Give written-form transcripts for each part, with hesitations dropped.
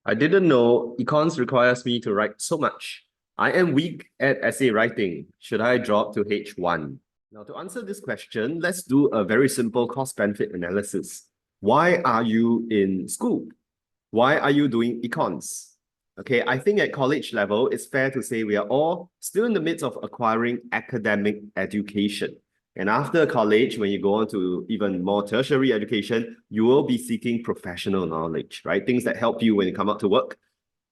I didn't know econs requires me to write so much. I am weak at essay writing. Should I drop to H1? Now, to answer this question, let's do a very simple cost-benefit analysis. Why are you in school? Why are you doing econs? Okay, I think at college level, it's fair to say we are all still in the midst of acquiring academic education. And after college, when you go on to even more tertiary education, you will be seeking professional knowledge, right? Things that help you when you come out to work.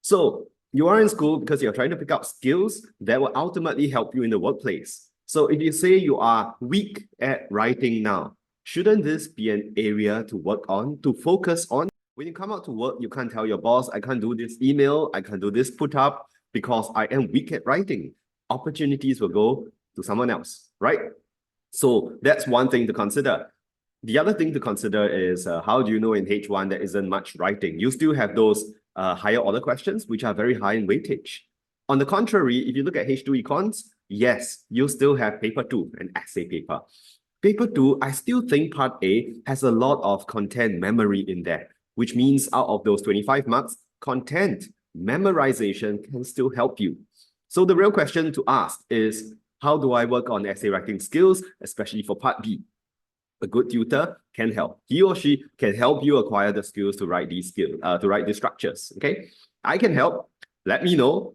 So you are in school because you're trying to pick up skills that will ultimately help you in the workplace. So if you say you are weak at writing now, shouldn't this be an area to work on, to focus on? When you come out to work, you can't tell your boss, I can't do this email, I can't do this put up because I am weak at writing. Opportunities will go to someone else, right? So that's one thing to consider. The other thing to consider is how do you know in H1 there isn't much writing? You still have those higher order questions, which are very high in weightage. On the contrary, if you look at H2 econs, yes, you still have paper 2, an essay paper. Paper 2, I still think part A has a lot of content memory in there, which means out of those 25 marks, content memorization can still help you. So the real question to ask is, how do I work on essay writing skills, especially for part B? A good tutor can help. He or she can help you acquire the skills to write these structures. Okay, I can help. Let me know.